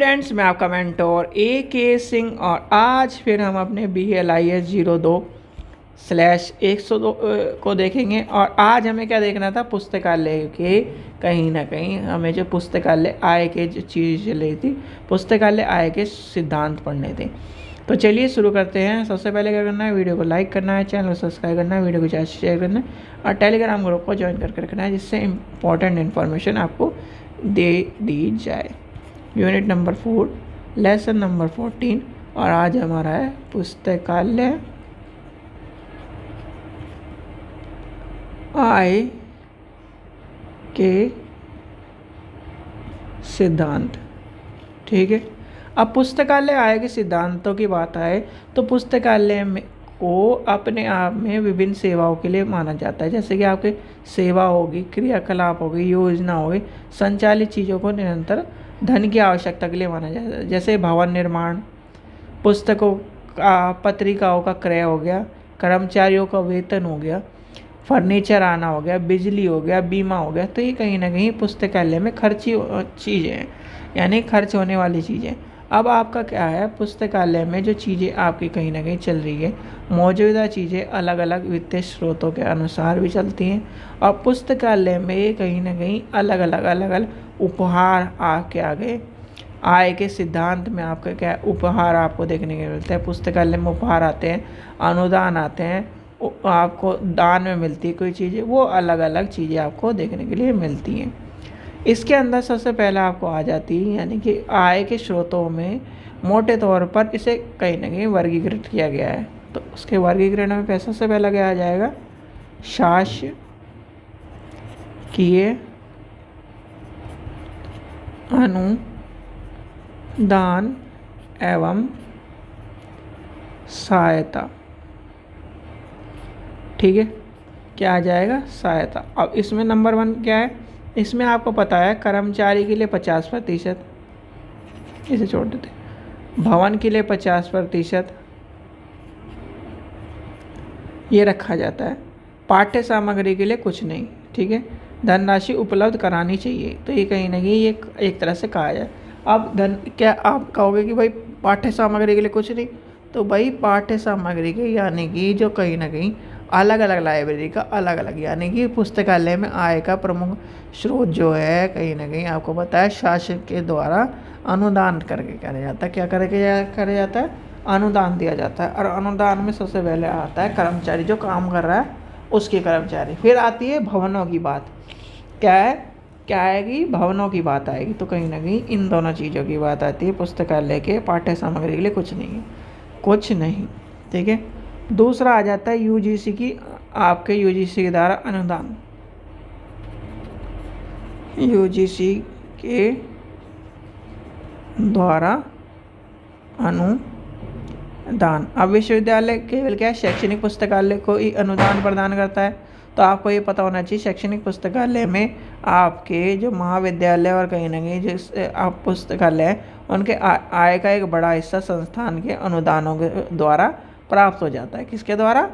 Friends, मैं आपका mentor AK Singh और आज फिर हम अपने BLIS 02/102 को देखेंगे। और आज हमें क्या देखना था, पुस्तकालय के कहीं ना कहीं हमें जो पुस्तकालय आय के जो चीज़ चल रही थी, पुस्तकालय आय के सिद्धांत पढ़ने थे। तो चलिए शुरू करते हैं। सबसे पहले क्या करना है, वीडियो को लाइक करना है, चैनल को सब्सक्राइब करना है, वीडियो को ज़्यादा शेयर करना है और टेलीग्राम ग्रुप को ज्वाइन करके रखना है, जिससे इम्पोर्टेंट इन्फॉर्मेशन आपको दे दी जाए। यूनिट नंबर 4, लेसन नंबर 14 और आज हमारा है पुस्तकालय आय के सिद्धांत। ठीक है, अब पुस्तकालय आय के सिद्धांतों की बात आए तो पुस्तकालय में को अपने आप में विभिन्न सेवाओं के लिए माना जाता है, जैसे कि आपके सेवा होगी, क्रियाकलाप होगी, योजना होगी, संचालित चीज़ों को निरंतर धन की आवश्यकता के लिए माना जाता है, जैसे भवन निर्माण, पुस्तकों का, पत्रिकाओं का क्रय हो गया, कर्मचारियों का वेतन हो गया, फर्नीचर आना हो गया, बिजली हो गया, बीमा हो गया। तो ये कहीं ना कहीं पुस्तकालय में खर्ची चीज़ें हैं, यानी खर्च होने वाली चीज़ें। अब आपका क्या है, पुस्तकालय में जो चीज़ें आपकी कहीं ना कहीं चल रही है, मौजूदा चीज़ें अलग अलग वित्तीय स्रोतों के अनुसार भी चलती हैं और पुस्तकालय में कहीं ना कहीं अलग अलग उपहार आपके आगे आय के सिद्धांत में आपका क्या है, उपहार आपको देखने को मिलते हैं। पुस्तकालय में उपहार आते हैं, अनुदान आते हैं, आपको दान में मिलती है कोई चीज़ें, वो अलग अलग चीज़ें आपको देखने के लिए मिलती हैं। इसके अंदर सबसे पहले आपको आ जाती है, यानी कि आय के स्रोतों में मोटे तौर पर इसे कहीं ना कहीं वर्गीकृत किया गया है। तो उसके वर्गीकरण में पैसा से पहले क्या आ जाएगा, शासकीय अनुदान एवं सहायता। ठीक है, क्या आ जाएगा, सहायता। अब इसमें नंबर 1 क्या है, इसमें आपको पता है कर्मचारी के लिए 50%, इसे छोड़ देते, भवन के लिए 50% ये रखा जाता है, पाठ्य सामग्री के लिए कुछ नहीं। ठीक है, धनराशि उपलब्ध करानी चाहिए, तो ये कहीं ना कहीं ये एक तरह से कहा जाए। अब धन क्या आप कहोगे कि भाई पाठ्य सामग्री के लिए कुछ नहीं, तो भाई पाठ्य सामग्री के यानी कि जो कहीं ना कहीं अलग अलग लाइब्रेरी का अलग अलग, यानी कि पुस्तकालय में आय का प्रमुख स्रोत जो है कहीं ना कहीं आपको पता है शासन के द्वारा अनुदान करके करा जाता है। क्या करके करा जाता है, अनुदान दिया जाता है। और अनुदान में सबसे पहले आता है कर्मचारी जो काम कर रहा है उसके कर्मचारी। फिर आती है भवनों की बात, क्या आएगी, भवनों की बात आएगी। तो कहीं ना कहीं इन दोनों चीज़ों की बात आती है। पुस्तकालय के पाठ्य सामग्री के लिए कुछ नहीं। ठीक है, दूसरा आ जाता है UGC की, आपके UGC के द्वारा अनुदान, UGC के द्वारा अनुदान। अब विश्वविद्यालय केवल क्या है, शैक्षणिक पुस्तकालय को ही अनुदान प्रदान करता है। तो आपको ये पता होना चाहिए, शैक्षणिक पुस्तकालय में आपके जो महाविद्यालय और कहीं ना कहीं जो आप पुस्तकालय हैं उनके आय का एक बड़ा हिस्सा संस्थान के अनुदानों के द्वारा प्राप्त हो जाता है। किसके द्वारा,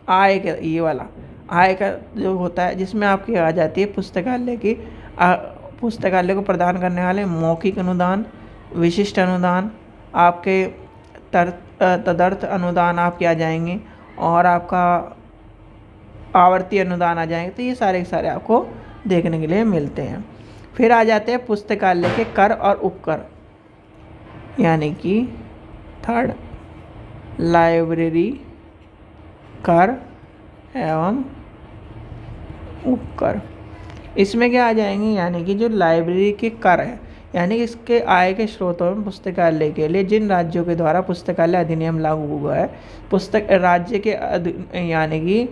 आय के, ये वाला आय का जो होता है, जिसमें आपकी आ जाती है पुस्तकालय की पुस्तकालय को प्रदान करने वाले मौखिक अनुदान, विशिष्ट अनुदान, आपके तदर्थ अनुदान आपके आ जाएंगे और आपका आवर्ती अनुदान आ जाएंगे। तो ये सारे के सारे आपको देखने के लिए मिलते हैं। फिर आ जाते हैं पुस्तकालय के कर और उपकर, यानी कि थर्ड, लाइब्रेरी कर एवं उपकर। इसमें क्या आ जाएंगे, यानी कि जो लाइब्रेरी के कर है, यानी कि इसके आय के स्रोतों में पुस्तकालय के लिए जिन राज्यों के द्वारा पुस्तकालय अधिनियम लागू हुआ है, पुस्तक राज्य के यानी कि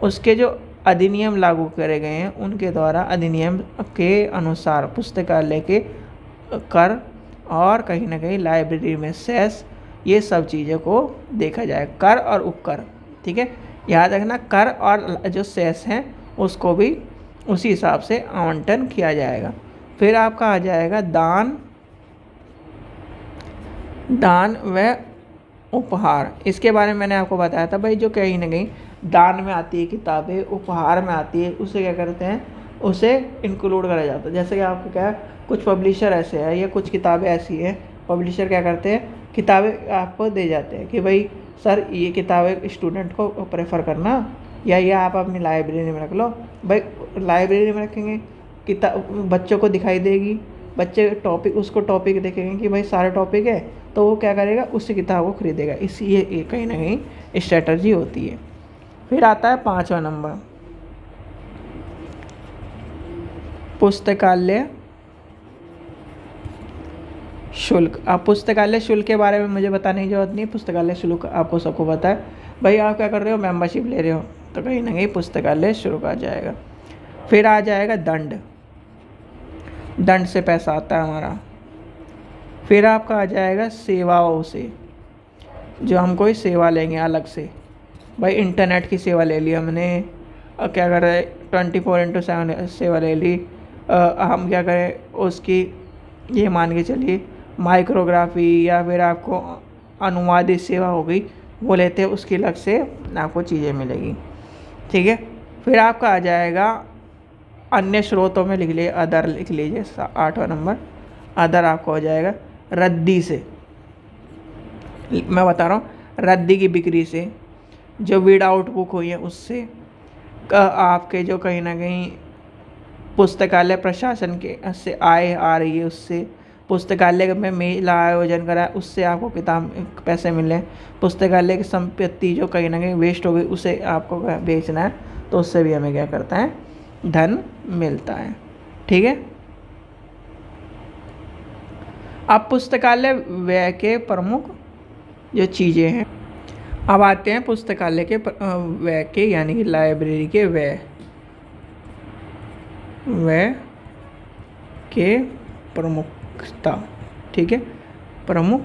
उसके जो अधिनियम लागू करे गए हैं उनके द्वारा अधिनियम के अनुसार पुस्तकालय के कर और कहीं ना कहीं लाइब्रेरी में सेस, ये सब चीज़ों को देखा जाए, कर और उपकर। ठीक है, याद रखना, कर और जो सेस हैं उसको भी उसी हिसाब से आवंटन किया जाएगा। फिर आपका आ जाएगा दान व उपहार। इसके बारे में मैंने आपको बताया था भाई, जो कहीं ना कहीं दान में आती है किताबें, उपहार में आती है, उसे क्या करते हैं, उसे इंक्लूड करा जाता है। जैसे कि आपको क्या है, कुछ पब्लिशर ऐसे है या कुछ किताबें ऐसी हैं, पब्लिशर क्या करते हैं, किताबें आपको दे जाते हैं कि भाई सर ये किताबें स्टूडेंट को प्रेफर करना, या ये आप अपनी लाइब्रेरी में रख लो। भाई लाइब्रेरी में रखेंगे, किताब बच्चों को दिखाई देगी, बच्चे टॉपिक उसको टॉपिक देखेंगे कि भाई सारे टॉपिक है, तो वो क्या करेगा, उस किताब को खरीदेगा। इसी ये कहीं ना कहीं स्ट्रेटजी होती है। फिर आता है 5वां नंबर, पुस्तकालय शुल्क। आप पुस्तकालय शुल्क के बारे में मुझे बताने की जरूरत नहीं, पुस्तकालय शुल्क आपको सबको पता है। भाई आप क्या कर रहे हो, मेंबरशिप ले रहे हो, तो कहीं ना कहीं पुस्तकालय शुल्क आ जाएगा। फिर आ जाएगा दंड, दंड से पैसा आता है हमारा। फिर आपका आ जाएगा सेवाओं से, जो हम कोई सेवा लेंगे अलग से। भाई इंटरनेट की सेवा ले ली हमने, क्या कर रहे 24/7 सेवा ले ली। हम क्या करें उसकी, ये मान के चलिए माइक्रोग्राफी या फिर आपको अनुवादित सेवा हो गई, वो लेते हैं, उसकी अलग से आपको चीज़ें मिलेगी। ठीक है। फिर आपका आ जाएगा अन्य स्रोतों में, लिख लीजिए अदर, लिख लीजिए 8वां नंबर। अदर आपको हो जाएगा रद्दी से, मैं बता रहा हूँ, रद्दी की बिक्री से, जो वीड आउट बुक हुई है उससे, आपके जो कहीं ना कहीं पुस्तकालय प्रशासन के से आय आ रही है उससे, पुस्तकालय में मेला आयोजन करा है उससे आपको किताब पैसे मिले, पुस्तकालय की संपत्ति जो कहीं ना कहीं वेस्ट हो गई उसे आपको बेचना है, तो उससे भी हमें क्या करता है, धन मिलता है। ठीक है। अब पुस्तकालय व्यय के प्रमुख जो चीज़ें हैं, अब आते हैं पुस्तकालय के व्यय के, यानी कि लाइब्रेरी के व्यय के प्रमुखता। ठीक है, प्रमुख।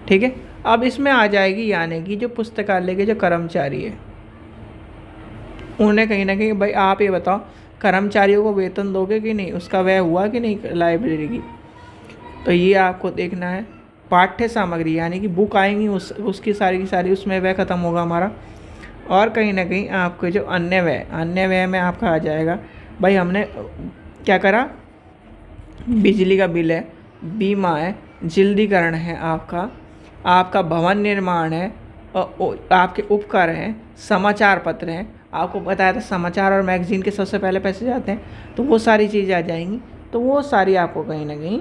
ठीक है। अब इसमें आ जाएगी, यानी कि जो पुस्तकालय के जो कर्मचारी है, उन्हें कहीं ना कहीं, भाई आप ये बताओ कर्मचारियों को वेतन दोगे कि नहीं, उसका व्यय हुआ कि नहीं लाइब्रेरी की, तो ये आपको देखना है। पाठ्य सामग्री यानी कि बुक आएंगी उसकी सारी की सारी, उसमें व्यय ख़त्म होगा हमारा। और कहीं ना कहीं आपके जो अन्य व्यय में आपका आ जाएगा, भाई हमने क्या करा, बिजली का बिल है, बीमा है, जल्दीकरण है, आपका भवन निर्माण है, और आपके उपकर हैं, समाचार पत्र हैं। आपको बताया था समाचार और मैगज़ीन के सबसे पहले पैसे जाते हैं, तो वो सारी चीज़ें आ जाएंगी। तो वो सारी आपको कहीं ना कहीं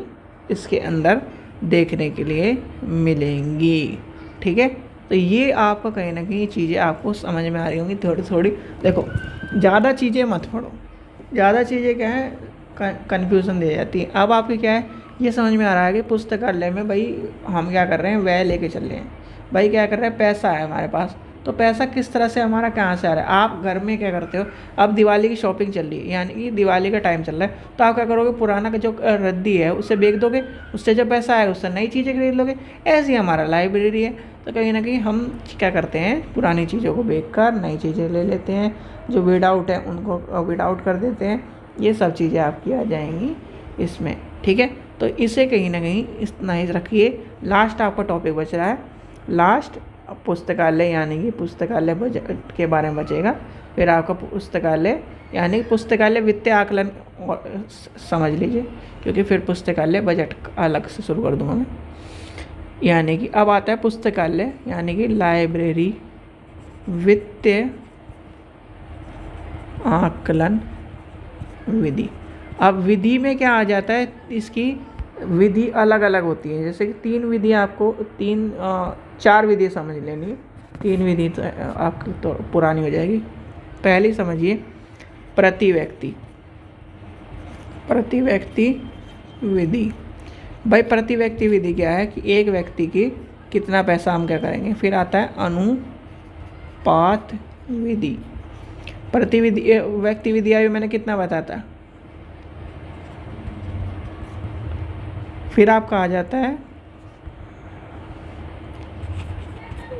इसके अंदर देखने के लिए मिलेंगी। ठीक है। तो ये आपको कहीं ना कहीं चीज़ें आपको समझ में आ रही होंगी थोड़ी थोड़ी। देखो ज़्यादा चीज़ें मत पढ़ो, ज़्यादा चीज़ें क्या है कन्फ्यूज़न दे जाती है। अब आपके क्या है, ये समझ में आ रहा है कि पुस्तकालय में भाई हम क्या कर रहे हैं, व्यय लेके चल रहे हैं। भाई क्या कर रहे हैं, पैसा है हमारे पास, तो पैसा किस तरह से हमारा कहाँ से आ रहा है। आप घर में क्या करते हो, अब दिवाली की शॉपिंग चल रही है, यानी कि दिवाली का टाइम चल रहा है, तो आप क्या करोगे, पुराना का जो रद्दी है उसे बेच दोगे, उससे जो पैसा आएगा उससे नई चीज़ें खरीद लोगे। ऐसे ही हमारा लाइब्रेरी है, तो कहीं ना कहीं हम क्या करते हैं, पुरानी चीज़ों को बेच कर नई चीज़ें ले लेते हैं, जो वीड आउट है उनको वीड आउट कर देते हैं। ये सब चीज़ें आपकी आ जाएंगी इसमें। ठीक है। तो इसे कहीं ना कहीं इतना ही रखिए। लास्ट आपका टॉपिक बच रहा है, लास्ट पुस्तकालय, यानी कि पुस्तकालय बजट के बारे में बचेगा। फिर आपका पुस्तकालय यानी पुस्तकालय वित्तीय आकलन समझ लीजिए, क्योंकि फिर पुस्तकालय बजट अलग से शुरू कर दूँगा मैं। यानी कि अब आता है पुस्तकालय यानी कि लाइब्रेरी वित्तीय आकलन विधि। अब विधि में क्या आ जाता है, इसकी विधि अलग अलग होती है। जैसे कि 3 विधि आपको 4 विधि समझ लेनी है, 3 विधि तो आपकी तो पुरानी हो जाएगी। पहली समझिए प्रति व्यक्ति विधि। भाई प्रति व्यक्ति विधि क्या है कि एक व्यक्ति की कितना पैसा हम क्या करेंगे। फिर आता है अनुपात विधि। प्रति व्यक्ति विधि अभी मैंने कितना बताया था। फिर आपका आ जाता है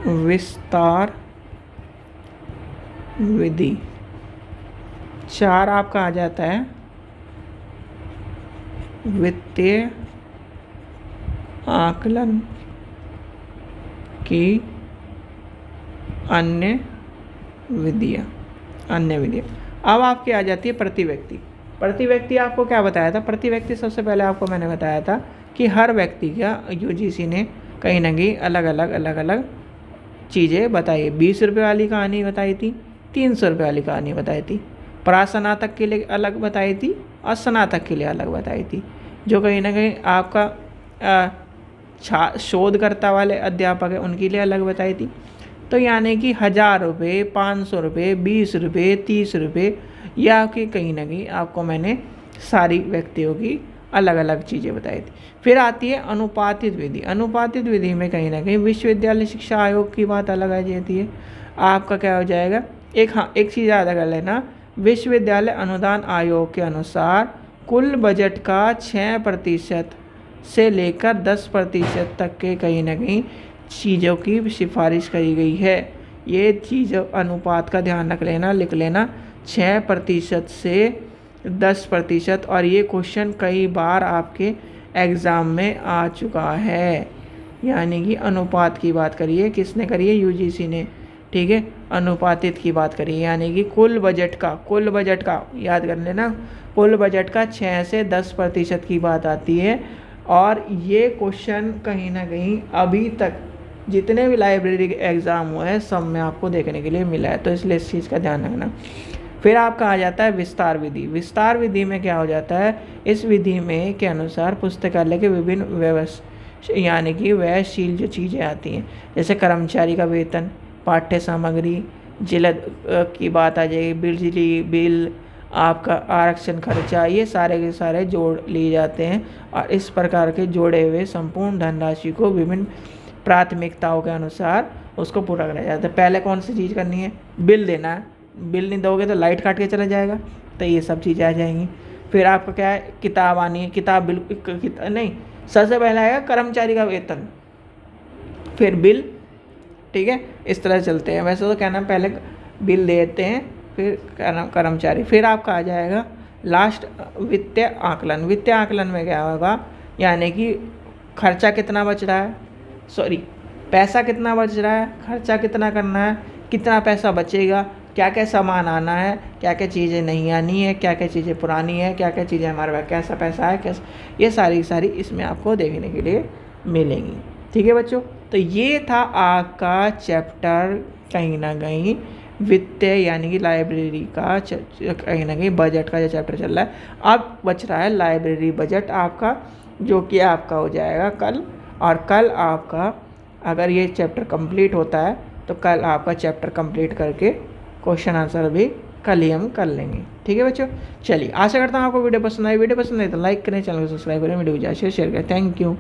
विस्तार विधि। 4 आपका आ जाता है वित्तीय आकलन की अन्य विधियाँ। अब आपकी आ जाती है प्रति व्यक्ति। प्रति व्यक्ति आपको क्या बताया था? प्रति व्यक्ति सबसे पहले आपको मैंने बताया था कि हर व्यक्ति का यूजीसी ने कहीं ना कहीं अलग अलग चीज़ें बताई। 20 रुपये वाली कहानी बताई थी, 300 रुपये वाली कहानी बताई थी, प्रास्नातक के लिए अलग बताई थी और स्नातक के लिए अलग बताई थी। जो कहीं ना कहीं आपका शोधकर्ता वाले अध्यापक है उनके लिए अलग बताई थी। तो यानी कि 1000 रुपये, 500 रुपये, 20 रुपये, 30 रुपये, या कि कहीं ना कहीं आपको मैंने सारी व्यक्तियों की अलग अलग चीज़ें बताई थी। फिर आती है अनुपातित विधि। अनुपातित विधि में कहीं ना कहीं विश्वविद्यालय शिक्षा आयोग की बात अलग आ जाती है। आपका क्या हो जाएगा? एक चीज़ याद कर लेना, विश्वविद्यालय अनुदान आयोग के अनुसार कुल बजट का 6% से लेकर 10% तक के कहीं ना कहीं चीज़ों की सिफारिश करी गई है। ये चीज़ अनुपात का ध्यान रख लेना, लिख लेना, 6% से 10%। और ये क्वेश्चन कई बार आपके एग्ज़ाम में आ चुका है। यानी कि अनुपात की बात करिए, किसने करी है? यूजीसी ने। ठीक है, अनुपातित की बात करिए, यानी कि कुल बजट का याद कर लेना, कुल बजट का 6 से 10% की बात आती है। और ये क्वेश्चन कहीं ना कहीं अभी तक जितने भी लाइब्रेरी के एग्ज़ाम हुए हैं सब में आपको देखने के लिए मिला है, तो इसलिए इस चीज़ का ध्यान रखना। फिर आपका आ जाता है विस्तार विधि। विस्तार विधि में क्या हो जाता है? इस विधि में के अनुसार पुस्तकालय के विभिन्न यानी कि व्ययशील जो चीज़ें आती हैं, जैसे कर्मचारी का वेतन, पाठ्य सामग्री, जिलद की बात आ जाएगी, बिजली बिल, आपका आरक्षण खर्चा, ये सारे के सारे जोड़ लिए जाते हैं। और इस प्रकार के जोड़े हुए संपूर्ण धनराशि को विभिन्न प्राथमिकताओं के अनुसार उसको पूरा कराया जाता है। पहले कौन सी चीज़ करनी है? बिल देना है। बिल नहीं दोगे तो लाइट काट के चला जाएगा, तो ये सब चीज़ें आ जाएंगी। फिर आपका क्या है? किताब आनी है। किताब बिल नहीं, सबसे पहले आएगा कर्मचारी का वेतन, फिर बिल। ठीक है, इस तरह चलते हैं। वैसे तो कहना पहले बिल देते हैं, फिर कर्मचारी, फिर आपका आ जाएगा लास्ट वित्तीय आकलन। वित्तीय आकलन में क्या होगा? यानी कि खर्चा कितना बच रहा है, पैसा कितना बच रहा है, खर्चा कितना करना है, कितना पैसा बचेगा, क्या क्या सामान आना है, क्या क्या चीज़ें नहीं आनी है, क्या क्या चीज़ें पुरानी है, क्या क्या चीज़ें हमारे पास, कैसा पैसा है, कैसा, ये सारी इसमें आपको देखने के लिए मिलेंगी। ठीक है बच्चों, तो ये था आपका चैप्टर कहीं ना कहीं वित्तीय यानी कि लाइब्रेरी का कहीं ना कहीं बजट का जो चैप्टर चल रहा है। अब बच रहा है लाइब्रेरी बजट आपका, जो कि आपका हो जाएगा कल। और कल आपका अगर ये चैप्टर कंप्लीट होता है तो कल आपका चैप्टर कंप्लीट करके क्वेश्चन आंसर भी कल ही हम कर लेंगे। ठीक है बच्चों, चलिए आशा करता हूँ आपको वीडियो पसंद आई। वीडियो पसंद आई तो लाइक करें, चैनल को सब्सक्राइब करें, वीडियो को शेयर करें। Thank you.